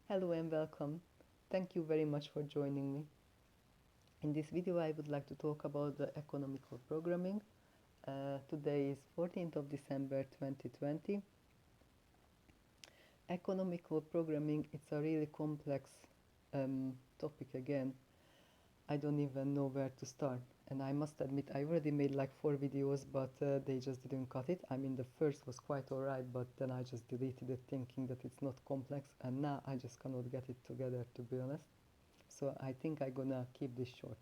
Hello and welcome. Thank you very much for joining me. In this video I would like to talk about the economical programming. Today is 14th of December 2020. Economical programming, it's a really complex topic again. I don't even know where to start. And I must admit I already made like 4 videos, but they just didn't cut it. I mean, the first was quite alright, but then I just deleted it thinking that it's not complex, and now I just cannot get it together, to be honest. So I think I'm gonna keep this short.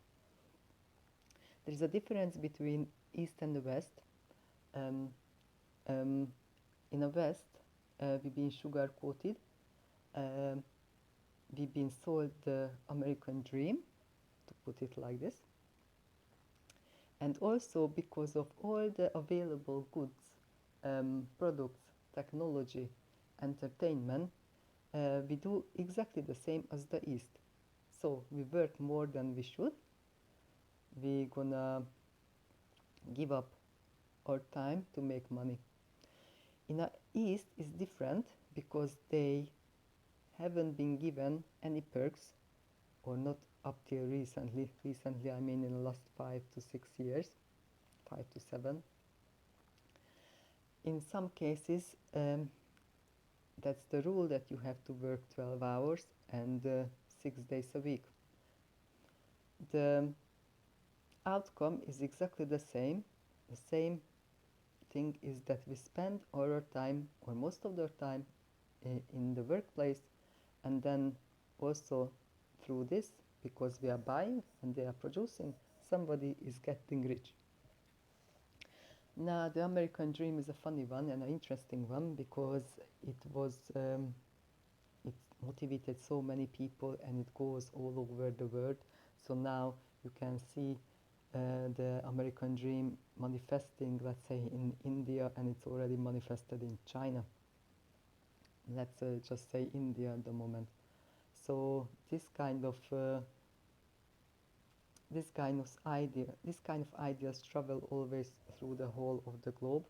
There is a difference between East and the West. Um, um, in the West, we've been sugar coated. Um, we've been sold the American dream, to put it like this. And also because of all the available goods, products, technology, entertainment, we do exactly the same as the East. So we work more than we should. We're gonna give up our time to make money. In the East is different because they haven't been given any perks, or not up till recently. Recently, I mean in the last 5 to 6 years, 5 to 7. In some cases, that's the rule that you have to work 12 hours and 6 days a week. The outcome is exactly the same. The same thing is that we spend all our time, or most of our time, in the workplace, and then also through this, because we are buying and they are producing, somebody is getting rich. Now, the American dream is a funny one and an interesting one because it motivated so many people and it goes all over the world. So now you can see the American dream manifesting, let's say, in India, and it's already manifested in China. Let's just say India at the moment. So this kind of ideas travel always through the whole of the globe.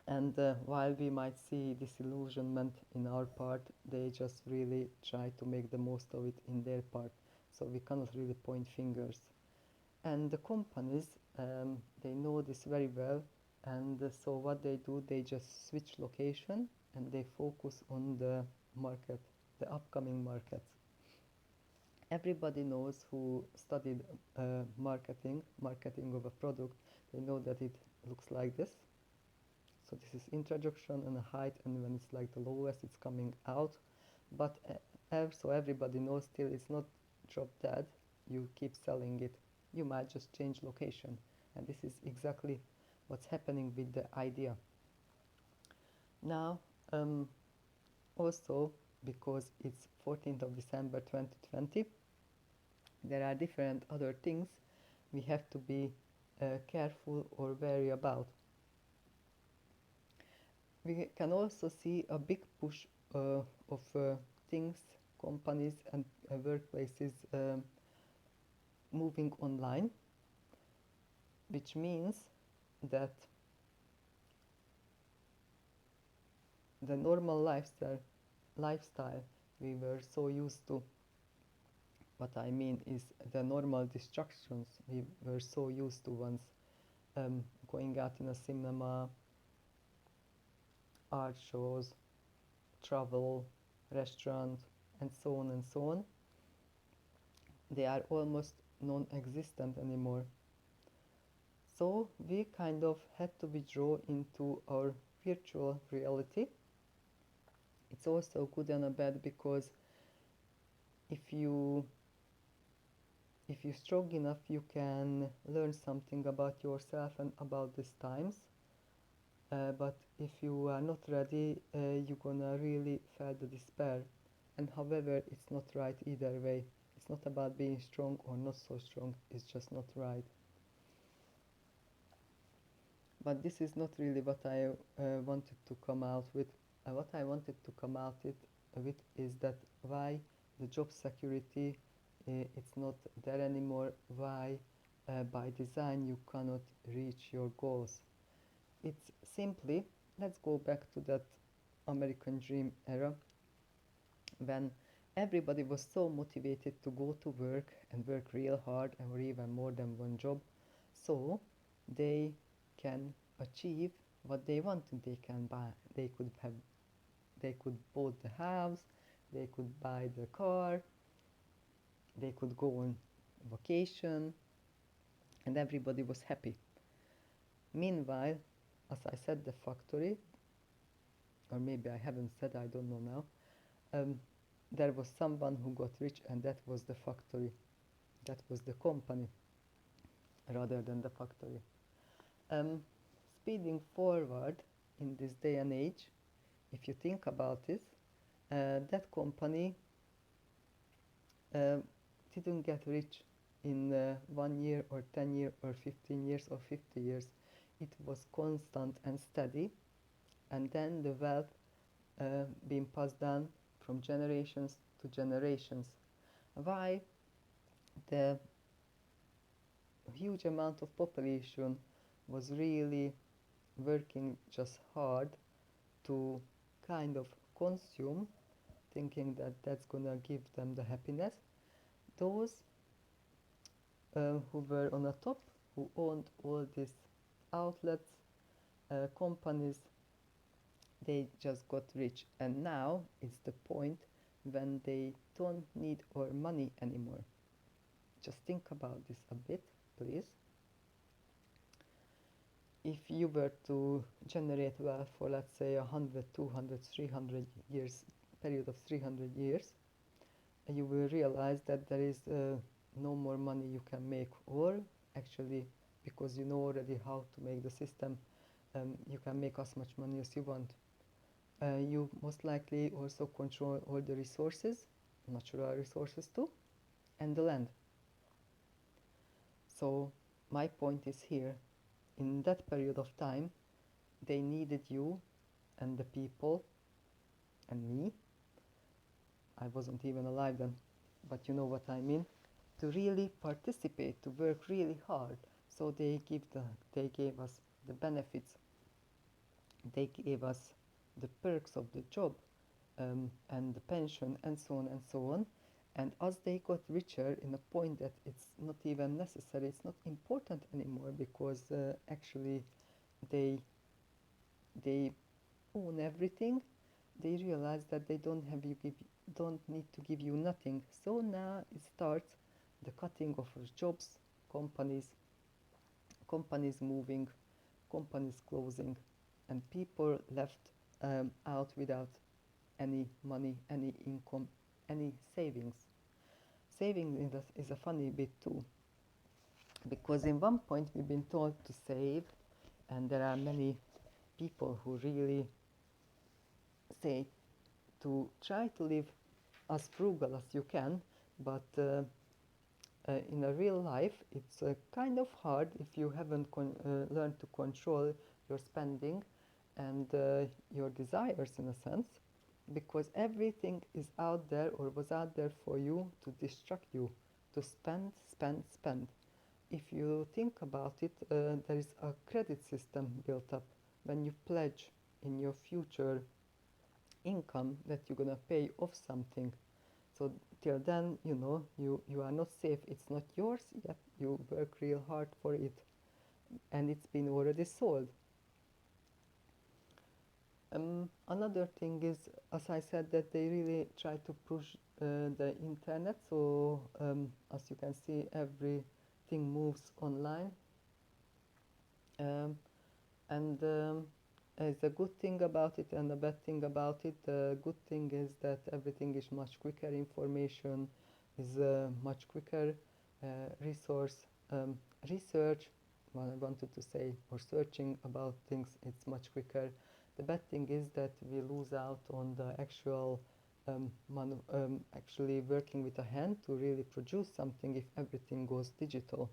And while we might see disillusionment in our part, they just really try to make the most of it in their part. So we cannot really point fingers. And the companies, they know this very well. And so what they do, they just switch location and they focus on the market, the upcoming markets. Everybody knows who studied marketing of a product. They know that it looks like this. So this is introduction and a height, and when it's like the lowest, it's coming out. But so everybody knows still it's not drop dead. You keep selling it. You might just change location, and this is exactly what's happening with the idea. Now, also because it's 14th of December 2020, there are different other things we have to be careful or wary about. We can also see a big push of things, companies and workplaces moving online, which means that the normal lifestyle we were so used to, what I mean is the normal distractions we were so used to once, going out in a cinema, art shows, travel, restaurant, and so on and so on, they are almost non-existent anymore. So we kind of had to withdraw into our virtual reality. It's also good and a bad because if you're strong enough, you can learn something about yourself and about these times. But if you are not ready, you're gonna really feel the despair. And however, it's not right either way. It's not about being strong or not so strong, it's just not right. But this is not really what I wanted to come out with. What I wanted to come out with is that why the job security, it's not there anymore, why by design you cannot reach your goals. It's simply, let's go back to that American dream era. when everybody was so motivated to go to work and work real hard or even more than one job, so they can achieve what they wanted. They can buy, they could bought the house, they could buy the car, they could go on vacation, and everybody was happy. Meanwhile, as I said, the factory, or maybe I haven't said, I don't know now, there was someone who got rich, and that was the factory, that was the company rather than the factory. Um, Speeding forward in this day and age, if you think about it, that company uh, didn't get rich in 1 year or 10 years or 15 years or 50 years. It was constant and steady, and then the wealth being passed down from generations to generations. Why? The huge amount of population was really working just hard to kind of consume, thinking that that's gonna give them the happiness. Those who were on the top, who owned all these outlets, companies, they just got rich, and now it's the point when they don't need our money anymore. Just think about this a bit, please. If you were to generate wealth for, let's say, 100, 200, 300 years, period of 300 years, you will realize that there is no more money you can make, or actually, because you know already how to make the system, you can make as much money as you want. You most likely also control all the resources, natural resources too, and the land. So my point is here, in that period of time, they needed you and the people and me. I wasn't even alive then, but you know what I mean, to really participate, to work really hard. So they gave us the benefits, they gave us the perks of the job, and the pension, and so on and so on. And as they got richer, in a point that it's not even necessary, it's not important anymore, because actually they they own everything. They realize that they don't need to give you nothing. So now it starts the cutting of jobs, companies, companies moving, companies closing, and people left out without any money, any income, any savings. Saving is a funny bit too, because in one point we've been told to save, and there are many people who really say to try to live as frugal as you can, but in a real life it's kind of hard if you haven't learned to control your spending and your desires, in a sense, because everything is out there or was out there for you to distract you, to spend, spend, spend. If you think about it, there is a credit system built up when you pledge in your future income that you're gonna pay off something. So till then, you are not safe. It's not yours yet. You work real hard for it, and it's been already sold. Another thing is, as I said, that they really try to push the internet. So as you can see, everything moves online, and there's a good thing about it and a bad thing about it. The good thing is that everything is much quicker. Information is much quicker. Resource research, what I wanted to say, or searching about things, it's much quicker. The bad thing is that we lose out on the actual actually working with a hand to really produce something if everything goes digital.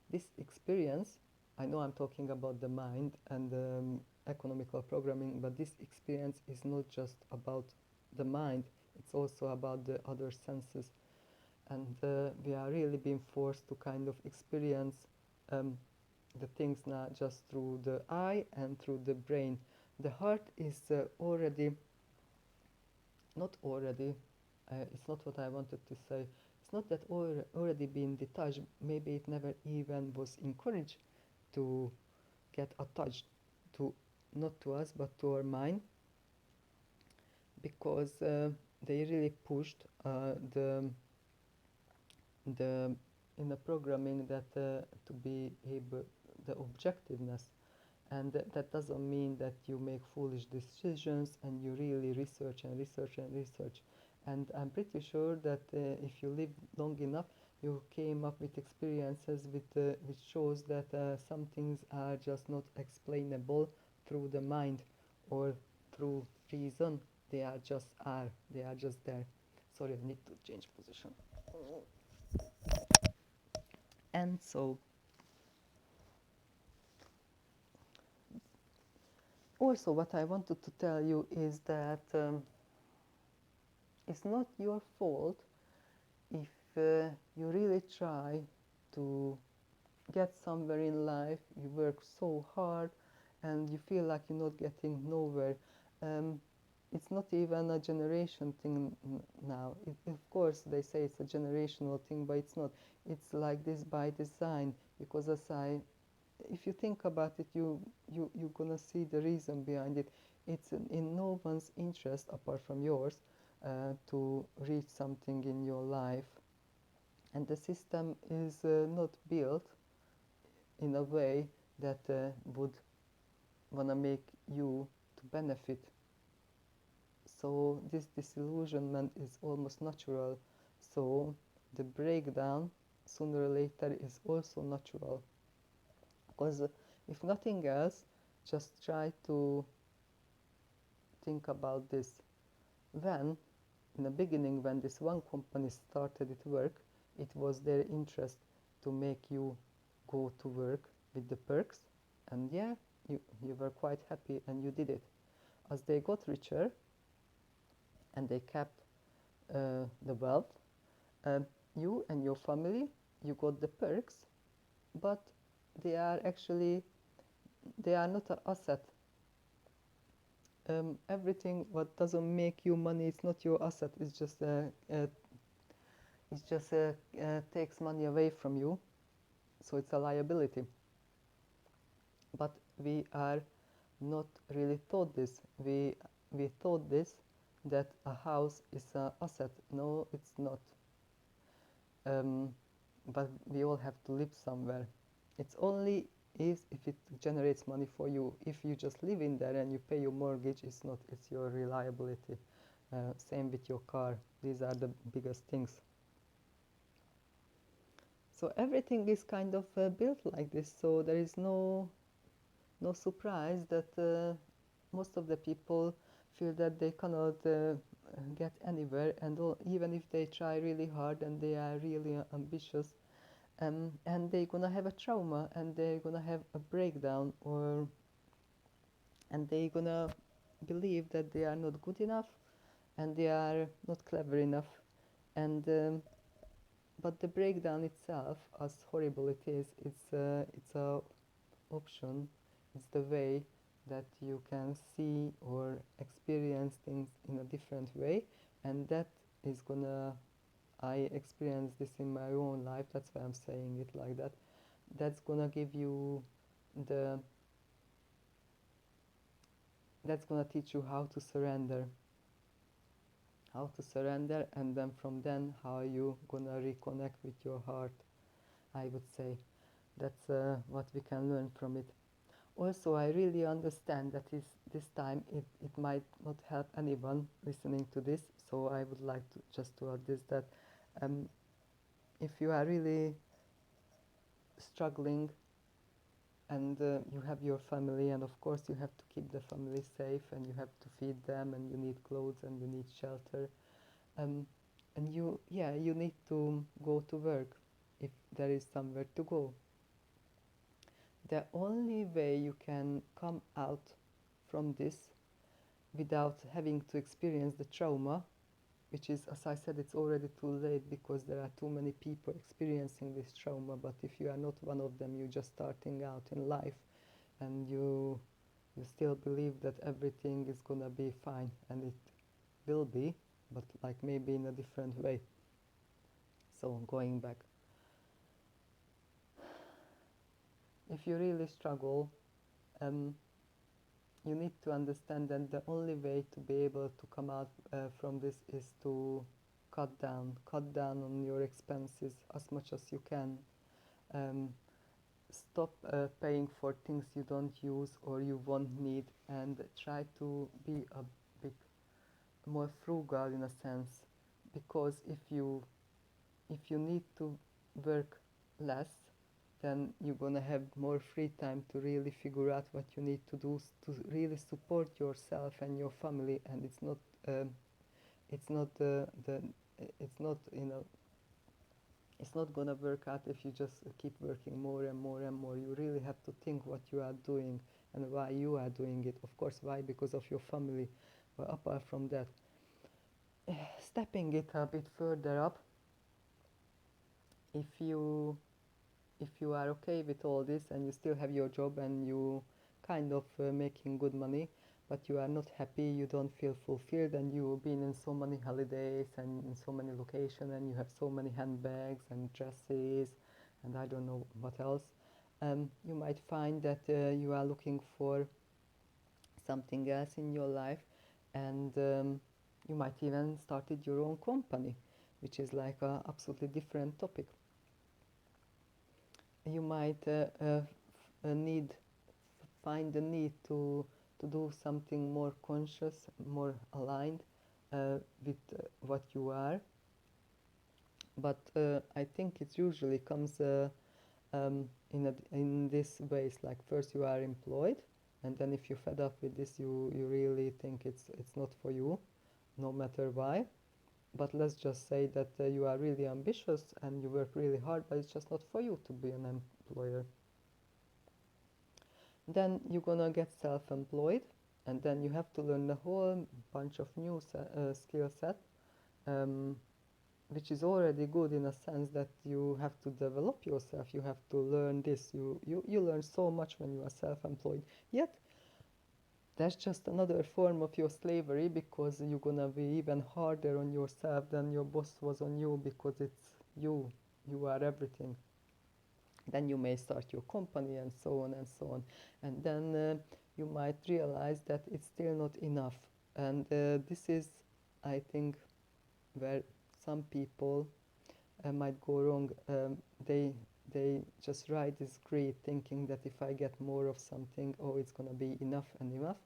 This experience, I know I'm talking about the mind and economical programming, but this experience is not just about the mind, it's also about the other senses. And we are really being forced to kind of experience the things not just through the eye and through the brain. The heart is already not already, it's not what I wanted to say. It's not that already been detached. Maybe it never even was encouraged to get attached to, not to us, but to our mind, because they really pushed the in the programming that to be able the objectiveness, and that doesn't mean that you make foolish decisions and you really research and research and research. And I'm pretty sure that if you live long enough, you came up with experiences which shows that some things are just not explainable through the mind or through reason. They are just there. Sorry, I need to change position. And so also what I wanted to tell you is that it's not your fault if you really try to get somewhere in life, you work so hard and you feel like you're not getting nowhere. Um, it's not even a generation thing now. Of course, they say it's a generational thing, but it's not. It's like this by design, because if you think about it, you're gonna see the reason behind it. It's in no one's interest apart from yours to reach something in your life, and the system is not built in a way that would wanna make you to benefit. So this disillusionment is almost natural. So the breakdown sooner or later is also natural. Because if nothing else, just try to think about this. When, in the beginning, when this one company started its work, it was their interest to make you go to work with the perks, and yeah, you were quite happy and you did it. As they got richer and they kept the wealth, you and your family, you got the perks, but they are actually, they are not an asset. Everything what doesn't make you money, it's not your asset. It just takes money away from you, so it's a liability. But we are not really taught this. We thought this, that a house is an asset. No, it's not. But we all have to live somewhere. It's only is if it generates money for you. If you just live in there and you pay your mortgage, it's not. It's your reliability. Same with your car. These are the biggest things. So everything is kind of built like this. So there is no surprise that most of the people feel that they cannot get anywhere, and even if they try really hard and they are really ambitious, and they're gonna have a trauma and they're gonna have a breakdown, and they're gonna believe that they are not good enough and they are not clever enough, and but the breakdown itself, as horrible it is, it's a option. It's the way that you can see or experience things in a different way, and that is gonna, I experienced this in my own life, that's why I'm saying it like that. That's gonna give you the, that's gonna teach you how to surrender, and then from then how you gonna reconnect with your heart. I would say that's what we can learn from it. Also, I really understand that this time it might not help anyone listening to this, so I would like to just to add this, that um, if you are really struggling and you have your family, and of course you have to keep the family safe and you have to feed them and you need clothes and you need shelter, um, and you need to go to work if there is somewhere to go. The only way you can come out from this without having to experience the trauma, which is, as I said, it's already too late because there are too many people experiencing this trauma. But if you are not one of them, you're just starting out in life, and you still believe that everything is gonna be fine, and it will be. but like maybe in a different way. So going back, if you really struggle, um, you need to understand that the only way to be able to come out from this is to cut down on your expenses as much as you can. um, Stop paying for things you don't use or you won't need, and try to be a bit more frugal in a sense, because if you need to work less, then you're gonna have more free time to really figure out what you need to do to really support yourself and your family. And it's not the it's not it's not gonna work out if you just keep working more and more and more. You really have to think what you are doing and why you are doing it. Of course, why? Because of your family. But apart from that, stepping it a bit further up, if you if you are okay with all this and you still have your job and you kind of making good money, but you are not happy, you don't feel fulfilled, and you've been in so many holidays and in so many locations, and you have so many handbags and dresses and I don't know what else, you might find that you are looking for something else in your life, and you might even started your own company, which is like a absolutely different topic. You might need find the need to do something more conscious, more aligned with what you are. But I think it usually comes in this ways. Like first you are employed, and then if you're fed up with this, you really think it's not for you, no matter why. But let's just say that you are really ambitious and you work really hard, but it's just not for you to be an employer. Then you're gonna get self-employed, and then you have to learn a whole bunch of new skill set, um, which is already good in a sense that you have to develop yourself. You have to learn this. You learn so much when you are self-employed. Yet that's just another form of your slavery, because you're gonna be even harder on yourself than your boss was on you, because it's you. You are everything. Then you may start your company and so on and so on, and then you might realize that it's still not enough. And this is, I think, where some people might go wrong. They just ride this greed, thinking that if I get more of something, oh, it's gonna be enough and enough,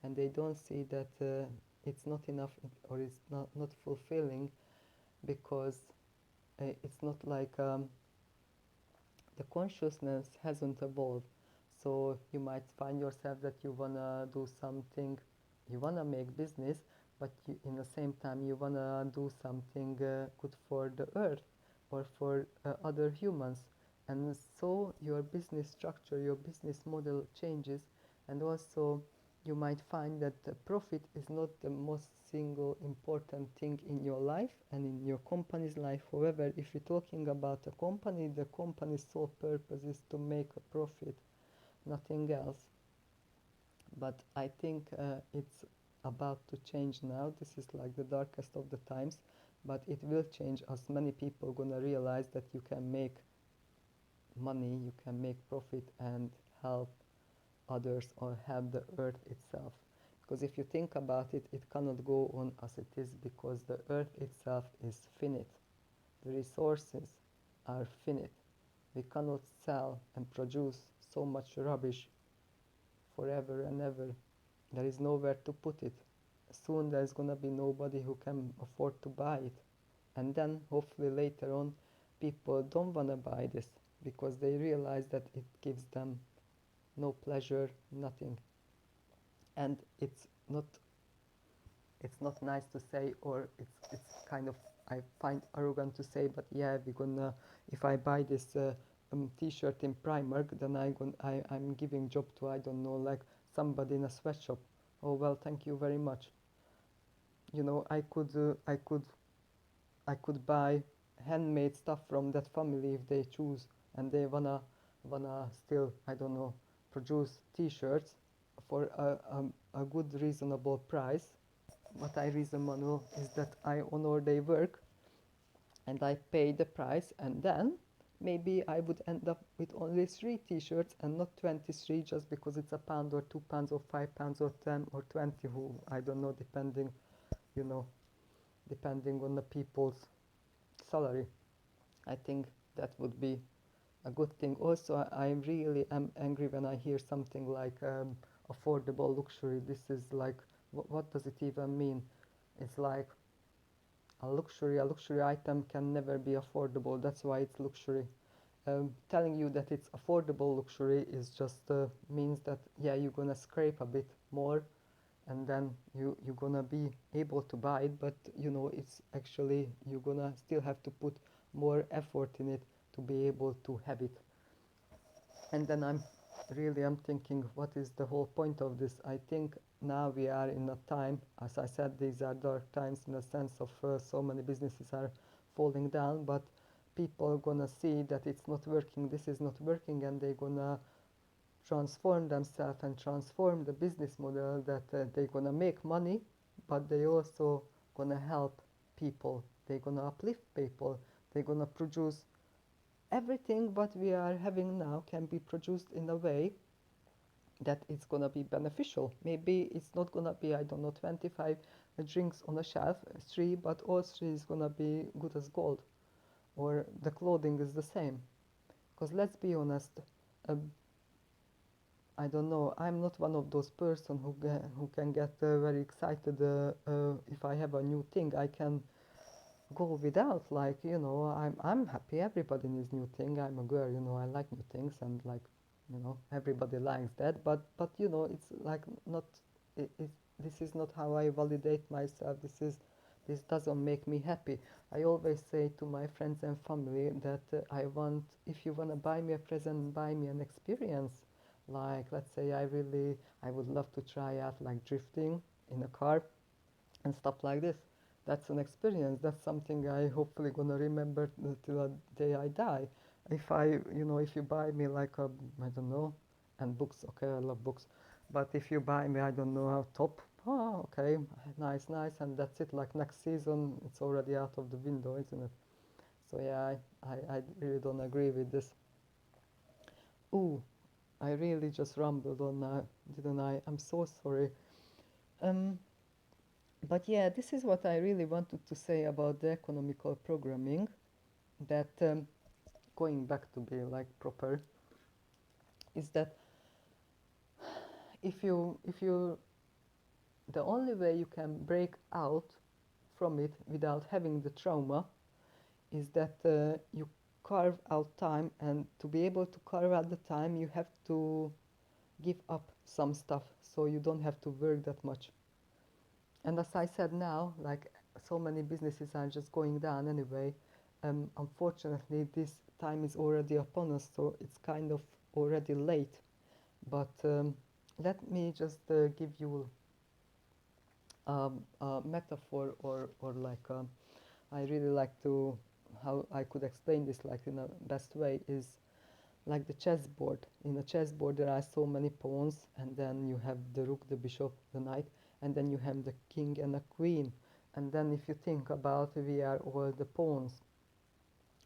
and they don't see that it's not enough, or it's not fulfilling, because it's not like the consciousness hasn't evolved. So you might find yourself that you wanna do something, you wanna make business, but in the same time you wanna do something good for the earth or for other humans. And so your business structure, your business model changes, and also you might find that the profit is not the most single important thing in your life and in your company's life. However, if you're talking about a company, the company's sole purpose is to make a profit, nothing else. But I think it's about to change now. This is like the darkest of the times, but it will change as many people gonna realize that you can make money, you can make profit and help others or help the earth itself. Because if you think about it, it cannot go on as it is, because the earth itself is finite. The resources are finite. We cannot sell and produce so much rubbish forever and ever. There is nowhere to put it. Soon there's gonna be nobody who can afford to buy it. And then hopefully later on people don't wanna buy this, because they realize that it gives them no pleasure, nothing. And it's not nice to say, or it's kind of, I find arrogant to say, but yeah, we're gonna, if I buy this t-shirt in Primark, then I'm giving job to, I don't know, like somebody in a sweatshop. Oh well, thank you very much. I could buy handmade stuff from that family if they choose, and they wanna still, I don't know, produce t-shirts for a good reasonable price, what I reason manual is that I honor their work and I pay the price, and then maybe I would end up with only 3 t-shirts and not 23 just because it's a pound or £2 or £5 or 10 or 20, who I don't know, depending, you know, depending on the people's salary. I think that would be a good thing. Also, I really am angry when I hear something like affordable luxury. This is like, what does it even mean? It's like a luxury item can never be affordable. That's why it's luxury. Telling you that it's affordable luxury is just means that, yeah, you're gonna scrape a bit more, and then you're gonna be able to buy it, but you know, it's actually, you're gonna still have to put more effort in it to be able to have it. And then I'm thinking, what is the whole point of this? I think now we are in a time, as I said, these are dark times in the sense of so many businesses are falling down, but people are gonna see that it's not working, this is not working, and they're gonna transform themselves and transform the business model, that they're gonna make money, but they also gonna help people, they're gonna uplift people, they're gonna produce everything what we are having now can be produced in a way that it's gonna be beneficial. Maybe it's not gonna be, I don't know, 25 drinks on a shelf, three, but all three is gonna be good as gold. Or the clothing is the same. Because let's be honest, uh, I don't know, I'm not one of those person who can get very excited if I have a new thing. I can go without, like, you know, I'm happy everybody needs new thing. I'm a girl, you know, I like new things, and like, you know, everybody likes that, but you know, it's like not, it this is not how I validate myself. This doesn't make me happy. I always say to my friends and family that I want, if you want to buy me a present, buy me an experience. Like, let's say I would love to try out like drifting in a car and stuff like this. That's an experience. That's something I hopefully gonna remember till the day I die. If I, you know, if you buy me like a, I don't know, and books, okay, I love books, but if you buy me, I don't know, a top, oh, okay, nice, nice, and that's it. Like next season, it's already out of the window, isn't it? So yeah, I really don't agree with this. Ooh, I really just rumbled on now, didn't I? I'm so sorry. Um, But yeah, this is what I really wanted to say about the economical programming, that going back to be like proper, is that if you the only way you can break out from it without having the trauma is that you carve out time, and to be able to carve out the time you have to give up some stuff, so you don't have to work that much. And as I said now, like, so many businesses are just going down anyway. Unfortunately, this time is already upon us, so it's kind of already late. But let me just give you a metaphor, or like, I really like to, how I could explain this like in a best way is like the chessboard. In a chessboard, there are so many pawns, and then you have the rook, the bishop, the knight, and then you have the king and the queen. And then, if you think about, we are all the pawns,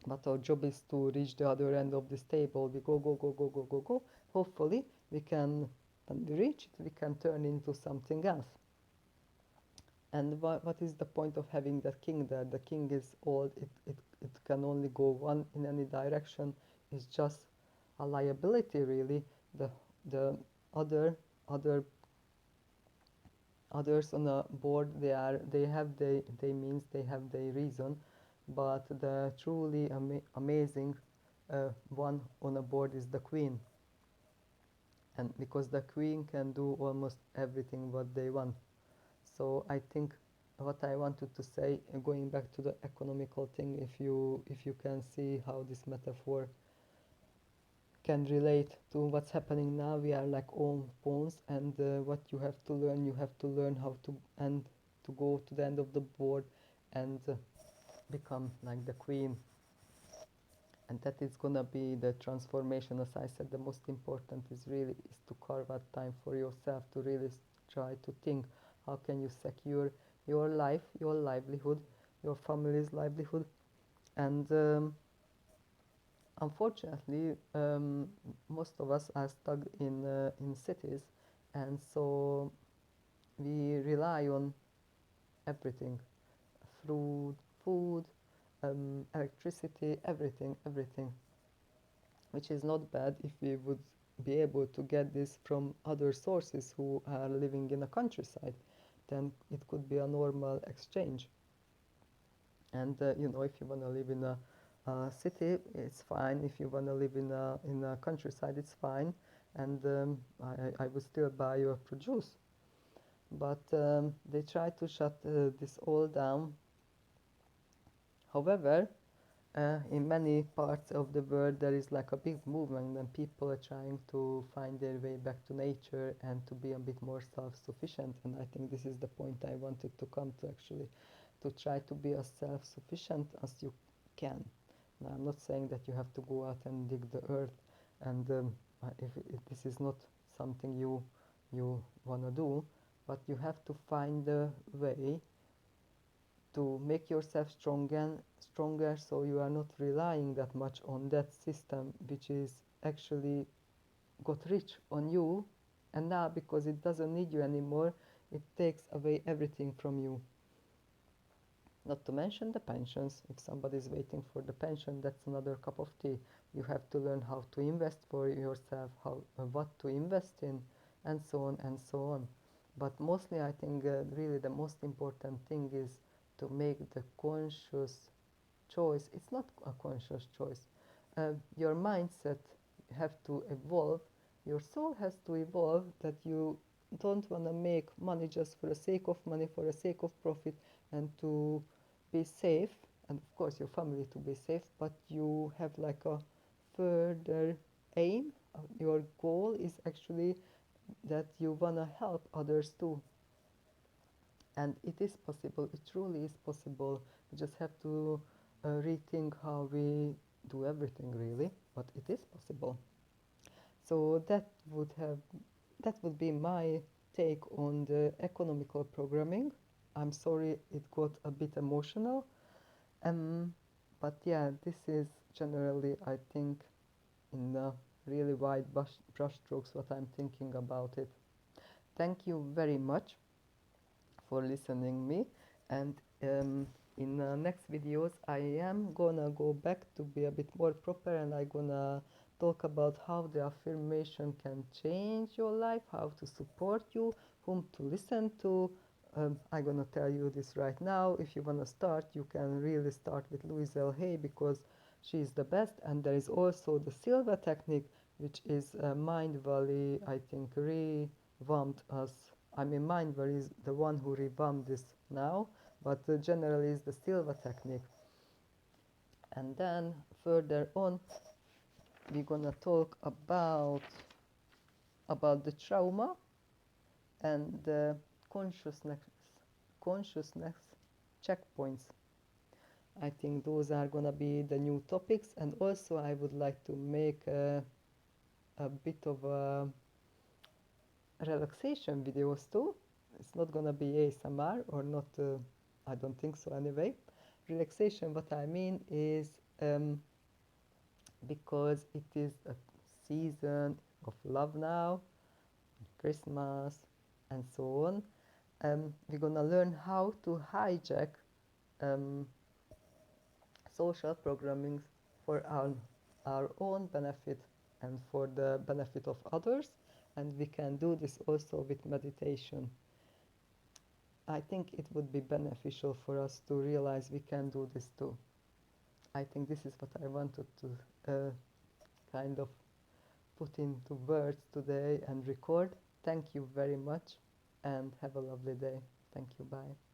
but our job is to reach the other end of this table. We go, go, go, go, go, go, go. Hopefully, we can, when we reach it, we can turn into something else. And what is the point of having that king there? The king is old, it can only go one in any direction. It's just a liability, really. The other other others on a board, they means they have their reason, but the truly amazing one on a board is the queen, and because the queen can do almost everything what they want. So I think what I wanted to say, going back to the economical thing, if you can see how this metaphor can relate to what's happening now, we are like all pawns, and what you have to learn how to, and to go to the end of the board and become like the queen. And that is gonna be the transformation. As I said, the most important is to carve out time for yourself, to really try to think how can you secure your life, your livelihood, your family's livelihood. And unfortunately, most of us are stuck in cities, and so we rely on everything: food, food, electricity, everything, which is not bad if we would be able to get this from other sources who are living in a countryside. Then it could be a normal exchange. And if you want to live in a city, it's fine. If you want to live in a countryside, it's fine. And I would still buy your produce. But they try to shut this all down. However, in many parts of the world, there is like a big movement, and people are trying to find their way back to nature and to be a bit more self-sufficient. And I think this is the point I wanted to come to, actually, to try to be as self-sufficient as you can. Now, I'm not saying that you have to go out and dig the earth, and if this is not something you wanna do, but you have to find a way to make yourself stronger, so you are not relying that much on that system which is actually got rich on you, and now because it doesn't need you anymore, it takes away everything from you. Not to mention the pensions. If somebody is waiting for the pension, that's another cup of tea. You have to learn how to invest for yourself, how what to invest in, and so on and so on. But mostly, I think really the most important thing is to make the conscious choice. It's not a conscious choice. Your mindset have to evolve. Your soul has to evolve. That you don't want to make money just for the sake of money, for the sake of profit, and to be safe, and of course your family to be safe, but you have like a further aim. Your goal is actually that you want to help others too. And it is possible, it truly is possible. We just have to rethink how we do everything, really, but it is possible. So that would be my take on the economical programming. I'm sorry it got a bit emotional. But yeah, this is generally, I think, in really wide brush strokes, what I'm thinking about it. Thank you very much for listening me, and in next videos I am gonna go back to be a bit more proper, and I'm gonna talk about how the affirmation can change your life, how to support you, whom to listen to. I'm gonna tell you this right now. If you wanna start, you can really start with Louise L. Hay, because she is the best. And there is also the Silva technique, which is Mind Valley, I think, revamped us. I mean, Mindware is the one who revamped this now, but generally is the Silva technique. And then further on, we're gonna talk about the trauma and the consciousness checkpoints. I think those are gonna be the new topics, and also I would like to make a bit of a relaxation videos too. It's not gonna be ASMR, or not, I don't think so anyway. Relaxation, what I mean is, because it is a season of love now, Christmas, and so on, we're gonna learn how to hijack um, social programming for our own benefit and for the benefit of others, and we can do this also with meditation. I think it would be beneficial for us to realize we can do this too. I think this is what I wanted to kind of put into words today and record. Thank you very much, and have a lovely day. Thank you. Bye.